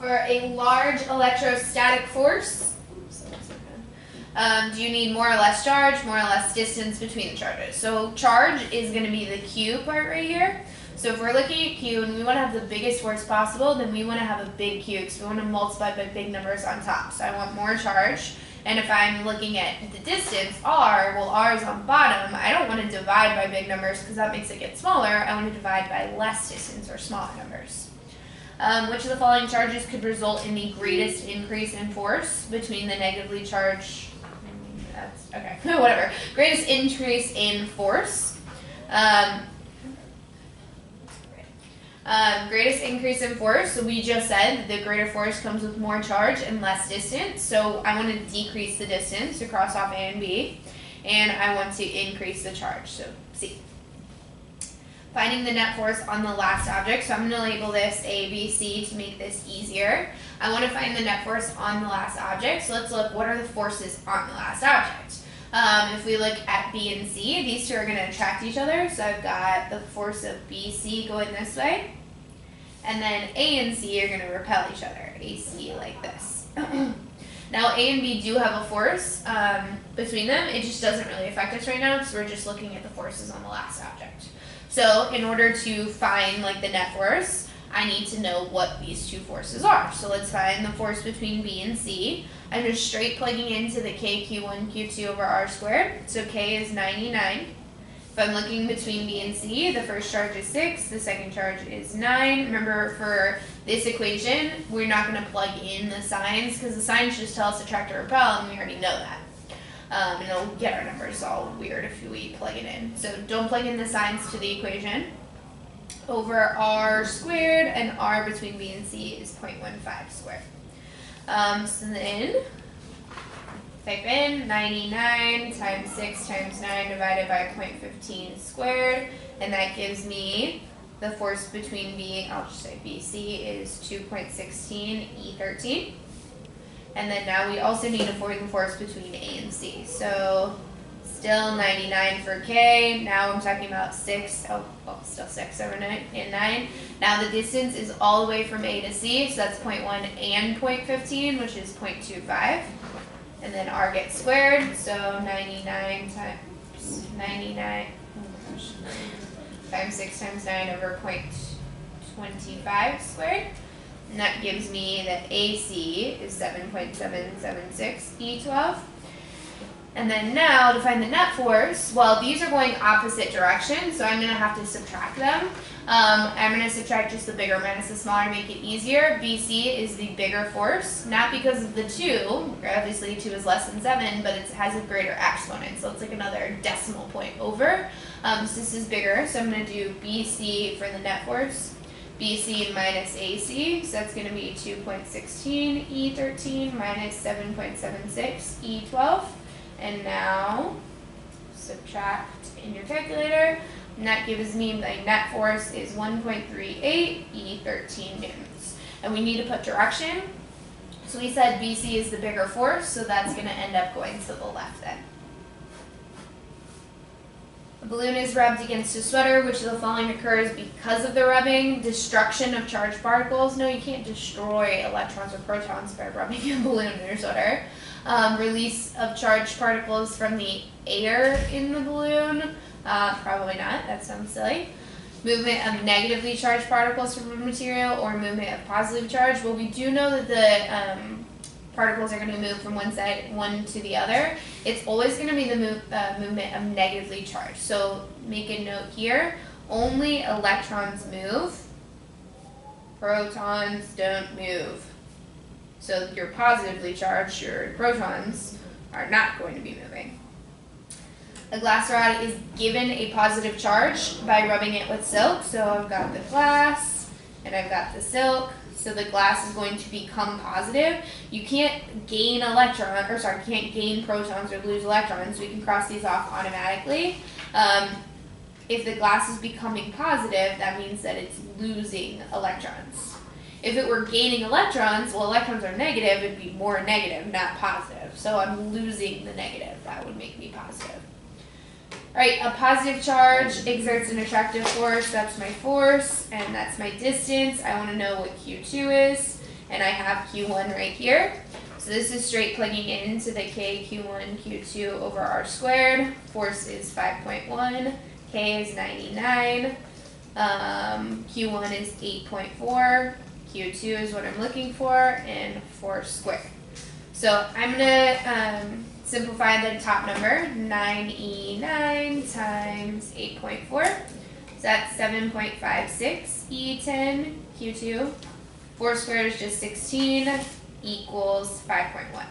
For a large electrostatic force, do you need more or less charge, more or less distance between the charges? So charge is going to be the Q part right here. So if we're looking at Q and we want to have the biggest force possible, then we want to have a big Q because we want to multiply by big numbers on top. So I want more charge. And if I'm looking at the distance, R, well, R is on bottom. I don't want to divide by big numbers because that makes it get smaller. I want to divide by less distance or smaller numbers. Which of the following charges could result in the greatest increase in force between the negatively charged, okay, whatever, greatest increase in force. Greatest increase in force, so we just said that the greater force comes with more charge and less distance, so I want to decrease the distance to cross off A and B, and I want to increase the charge, so C. Finding the net force on the last object, so I'm going to label this A, B, C to make this easier. I want to find the net force on the last object, so let's look, what are the forces on the last object? If we look at B and C, these two are going to attract each other, so I've got the force of BC going this way, and then A and C are going to repel each other, AC like this. Now A and B do have a force between them, it just doesn't really affect us right now because we're just looking at the forces on the last object. So in order to find like the net force, I need to know what these two forces are. So let's find the force between B and C. I'm just straight plugging into the K, Q1, Q2 over R squared. So K is 99. If I'm looking between B and C, the first charge is 6, the second charge is 9. Remember, for this equation, we're not going to plug in the signs because the signs just tell us attract or repel, and we already know that. And it'll get our numbers all weird if we plug it in. So don't plug in the signs to the equation. Over R squared, and R between B and C is 0.15 squared. So then, type in 99 times 6 times 9 divided by 0.15 squared, and that gives me the force between B, I'll just say BC, is 2.16 E13. And then now we also need to find the force between A and C. So still 99 for K. Now I'm talking about 6. Oh, well, still 6, 7, 9, and 9. Now the distance is all the way from A to C, so that's 0.1 and 0.15, which is 0.25. And then R gets squared, so 99 times 99, oh gosh, times 6 times 9 over 0.25 squared. And that gives me that AC is 7.776 E12. And then now to find the net force, well, these are going opposite directions, so I'm going to have to subtract them. I'm going to subtract just the bigger minus the smaller to make it easier. BC is the bigger force, not because of the 2. Obviously 2 is less than 7, but it has a greater exponent, so it's like another decimal point over. So this is bigger, so I'm going to do BC for the net force. BC minus AC, so that's going to be 2.16 E13 minus 7.76 E12. And now subtract in your calculator, and that gives me my net force is 1.38 E13 newtons. And we need to put direction. So we said BC is the bigger force, so that's going to end up going to the left then. A balloon is rubbed against a sweater, which of the following occurs because of the rubbing? Destruction of charged particles. No, you can't destroy electrons or protons by rubbing a balloon in your sweater. Release of charged particles from the air in the balloon. Probably not. That sounds silly. Movement of negatively charged particles from a material or movement of positive charge. Well, we do know that the particles are going to move from one to the other. It's always going to be the movement of negatively charged. So make a note here. Only electrons move. Protons don't move. So your positively charged, your protons, are not going to be moving. A glass rod is given a positive charge by rubbing it with silk. So I've got the glass and I've got the silk. So the glass is going to become positive. You can't gain can't gain protons or lose electrons. We can cross these off automatically. If the glass is becoming positive, that means that it's losing electrons. If it were gaining electrons, well, electrons are negative, it'd be more negative, not positive. So I'm losing the negative. That would make me positive. All right, a positive charge exerts an attractive force. That's my force, and that's my distance. I want to know what Q2 is. and I have Q1 right here. So this is straight plugging into the K, Q1, Q2 over R squared. Force is 5.1, K is 99, Q1 is 8.4, Q2 is what I'm looking for, and force squared. So I'm going to simplify the top number, 9E9 times 8.4. So that's 7.56 E10 Q2. 4 squared is just 16 equals 5.1.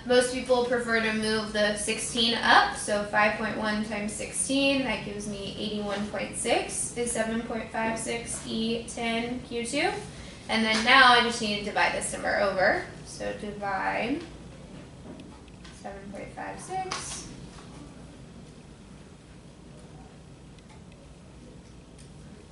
Most people prefer to move the 16 up, so 5.1 times 16, that gives me 81.6 is 7.56 E10 Q2. And then now I just need to divide this number over. So divide 7.56.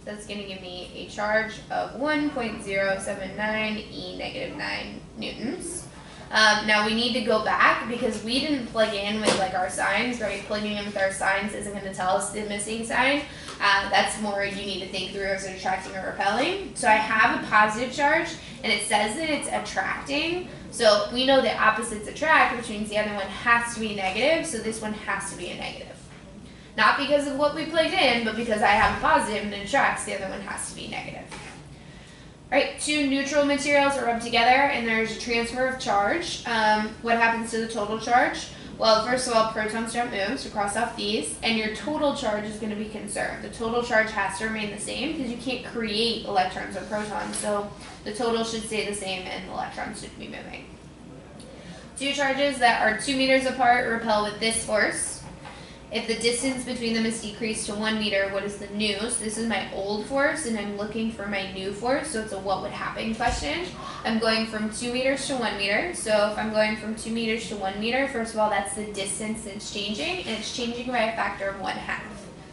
That's going to give me a charge of 1.079 E negative 9 newtons. Now we need to go back because we didn't plug in with like our signs, right? Plugging in with our signs isn't going to tell us the missing sign. That's more you need to think through as attracting or repelling. So I have a positive charge and it says that it's attracting. So we know the opposites attract, which means the other one has to be negative. So this one has to be a negative. Not because of what we plugged in, but because I have a positive and it attracts, the other one has to be negative. Alright, two neutral materials are rubbed together and there's a transfer of charge. What happens to the total charge? Well, first of all, protons don't move, so cross off these, and your total charge is going to be conserved. The total charge has to remain the same because you can't create electrons or protons, so the total should stay the same and the electrons should be moving. Two charges that are 2 meters apart repel with this force. If the distance between them is decreased to 1 meter, what is the new? So this is my old force, and I'm looking for my new force, so it's a what would happen question. I'm going from 2 meters to 1 meter, so if I'm going from 2 meters to 1 meter, first of all, that's the distance it's changing, and it's changing by a factor of 1/2.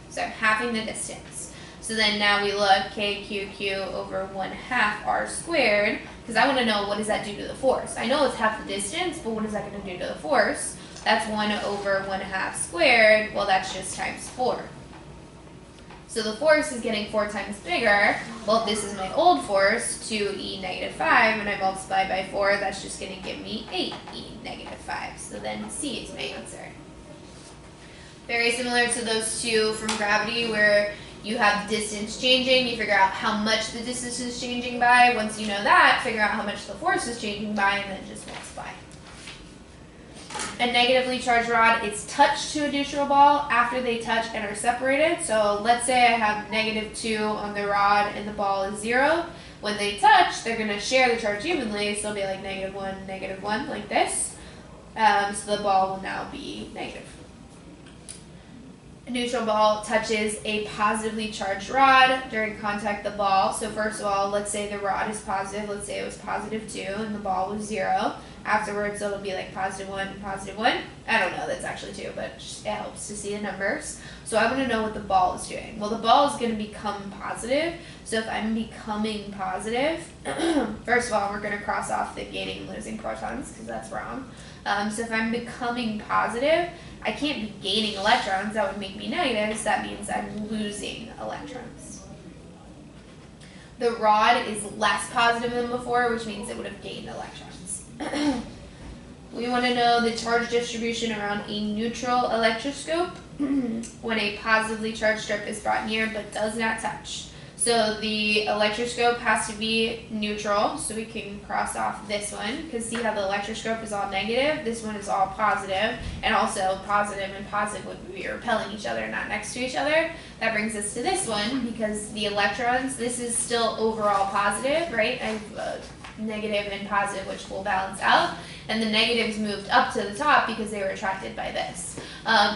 So I'm halving the distance. So then now we look KQQ over 1/2 R squared, because I want to know what does that do to the force. I know it's half the distance, but what is that going to do to the force? That's 1 over 1/2 squared. Well, that's just times 4. So the force is getting 4 times bigger. Well, if this is my old force, 2E negative 5, and I multiply by 4, that's just going to give me 8E negative 5. So then C is my answer. Very similar to those two from gravity where you have distance changing. You figure out how much the distance is changing by. Once you know that, figure out how much the force is changing by, and then just multiply. A negatively charged rod is touched to a neutral ball after they touch and are separated. So let's say I have -2 on the rod and the ball is 0. When they touch, they're going to share the charge evenly, so it'll be like -1, like this. So the ball will now be negative. A neutral ball touches a positively charged rod during contact with the ball. So first of all, let's say the rod is positive. Let's say it was +2 and the ball was 0. Afterwards, it'll be like +1, +1. I don't know, that's actually 2, but it helps to see the numbers. So I want to know what the ball is doing. Well, the ball is going to become positive. So if I'm becoming positive, first of all, we're going to cross off the gaining and losing protons because that's wrong. So if I'm becoming positive, I can't be gaining electrons. That would make me negative, so that means I'm losing electrons. The rod is less positive than before, which means it would have gained electrons. We want to know the charge distribution around a neutral electroscope when a positively charged strip is brought near but does not touch. So the electroscope has to be neutral, so we can cross off this one, because see how the electroscope is all negative? This one is all positive, and also positive and positive would be repelling each other, not next to each other. That brings us to this one, because the electrons, this is still overall positive, right? I have negative and positive, which will balance out, and the negatives moved up to the top because they were attracted by this.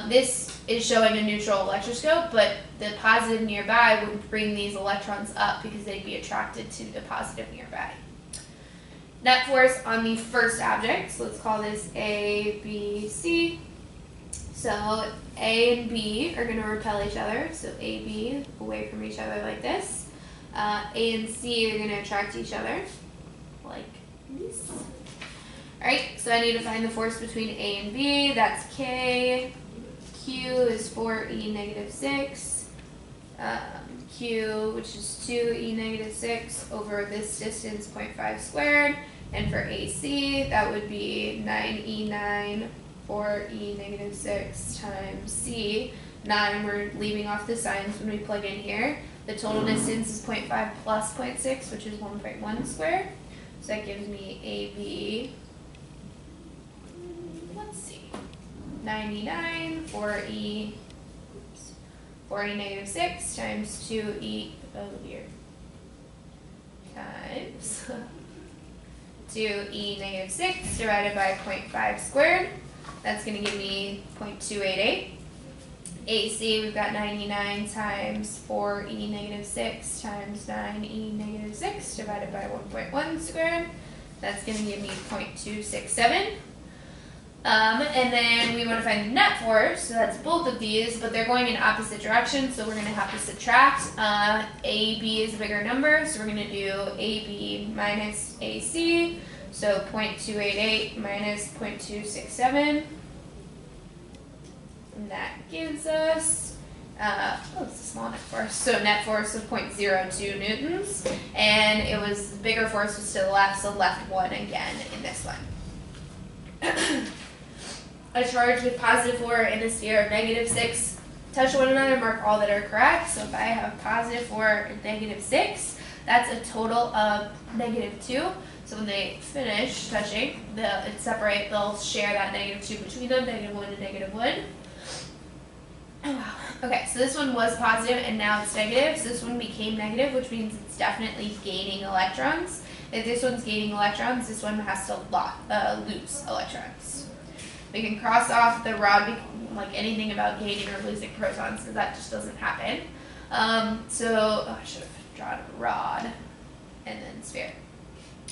This is showing a neutral electroscope, but the positive nearby would bring these electrons up because they'd be attracted to the positive nearby. Net force on the first object, so let's call this A, B, C. So A and B are going to repel each other, so A, B away from each other like this. A and C are going to attract each other like this. Alright, so I need to find the force between A and B. That's K. Q is 4E negative 6. Q, which is 2e negative 6 over this distance, 0.5 squared. And for AC, that would be 9e9 4e negative 6 times C. 9, we're leaving off the signs when we plug in here. The total distance is 0.5 plus 0.6, which is 1.1 squared. So that gives me AB, let's see, 99 4e negative 6 times 2e, oh dear, times 2e negative 6 divided by 0.5 squared. That's going to give me 0.288. AC, we've got 99 times 4e negative 6 times 9e negative 6 divided by 1.1 squared. That's going to give me 0.267. And then we want to find the net force, so that's both of these, but they're going in opposite directions, so we're going to have to subtract. AB is a bigger number, so we're going to do AB minus AC, so 0.288 minus 0.267. And that gives us, it's a small net force, so net force of 0.02 newtons, and it was, the bigger force was to the left, so left one again in this one. A charge with positive 4 and a sphere of negative 6 touch one another, mark all that are correct. So if I have positive 4 and negative 6, that's a total of negative 2. So when they finish touching, they'll separate, they'll share that negative 2 between them, negative 1 and negative 1. Oh, wow. Okay, so this one was positive and now it's negative. So this one became negative, which means it's definitely gaining electrons. If this one's gaining electrons, this one has to lose electrons. We can cross off the rod, like anything about gaining or losing protons, because that just doesn't happen. I should have drawn a rod and then sphere.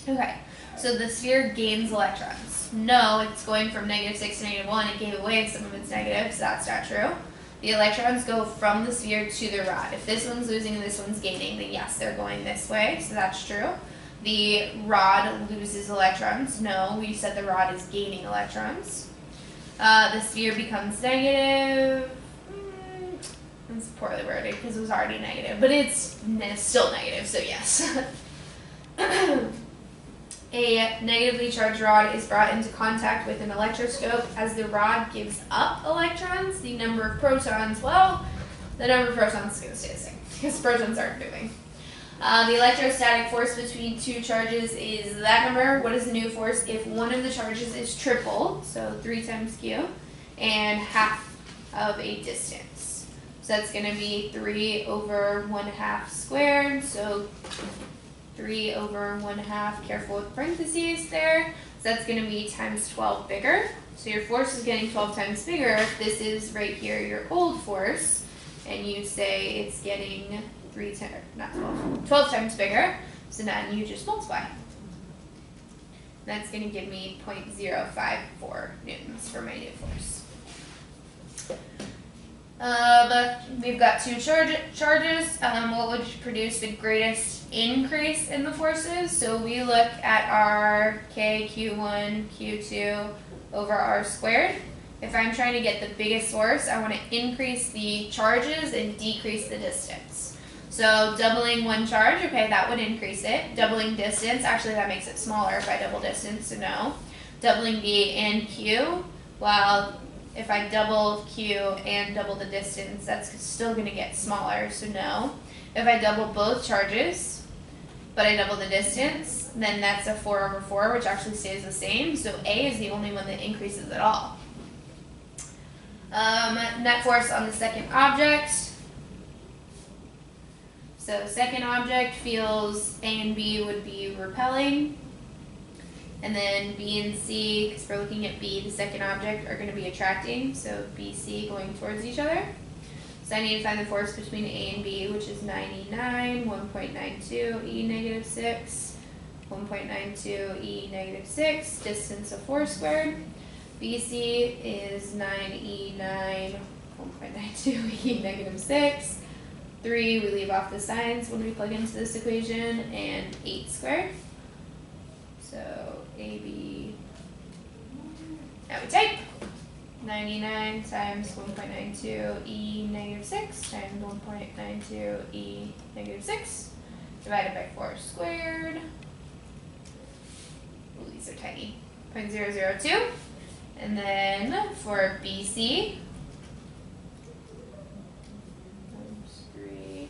Okay, so the sphere gains electrons. No, it's going from negative 6 to negative 1. It gave away some of its negatives, so that's not true. The electrons go from the sphere to the rod. If this one's losing and this one's gaining, then yes, they're going this way, so that's true. The rod loses electrons. No, we said the rod is gaining electrons. The sphere becomes negative. It's poorly worded because it was already negative, but it's still negative, so yes. A negatively charged rod is brought into contact with an electroscope. As the rod gives up electrons, the number of protons, the number of protons is going to stay the same because protons aren't moving. The electrostatic force between two charges is that number. What is the new force if one of the charges is triple, so 3 times Q, and half of a distance? So that's going to be 3 over 1/2 squared, so 3 over 1/2, careful with parentheses there, so that's going to be times 12 bigger. So your force is getting 12 times bigger. If this is right here your old force, and you say it's getting 12 times bigger, so then you just multiply. That's going to give me 0.054 newtons for my new force. We've got two charges. What would produce the greatest increase in the forces? So we look at our K, Q1, Q2 over R squared. If I'm trying to get the biggest force, I want to increase the charges and decrease the distance. So doubling one charge, okay, that would increase it. Doubling distance, actually that makes it smaller if I double distance, so no. Doubling B and Q, well, if I double Q and double the distance, that's still going to get smaller, so no. If I double both charges, but I double the distance, then that's a 4 over 4, which actually stays the same, so A is the only one that increases at all. Net force on the second object. So second object feels A and B would be repelling, and then B and C, because we're looking at B, the second object, are going to be attracting, so B, C going towards each other. So I need to find the force between A and B, which is 99, 1.92 E negative 6, 1.92 E negative 6, distance of 4 squared. BC is 9E9, 1.92 E negative 6. 3, we leave off the signs when we plug into this equation, and 8 squared. So AB, now we type 99 times 1.92 e negative 6 times 1.92 e negative 6 divided by 4 squared. Ooh, these are tiny. 0.002. And then for BC, times 3,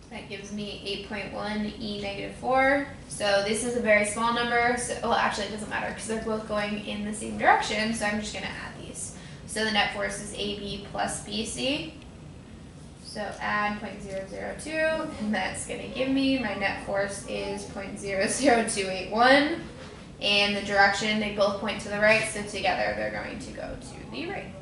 that gives me 8.1 e negative 4. So this is a very small number. So, well, actually it doesn't matter because they're both going in the same direction. So I'm just going to add these. So the net force is AB plus BC. So add 0.002, and that's going to give me, my net force is 0.00281. And the direction, they both point to the right, so together they're going to go to the right.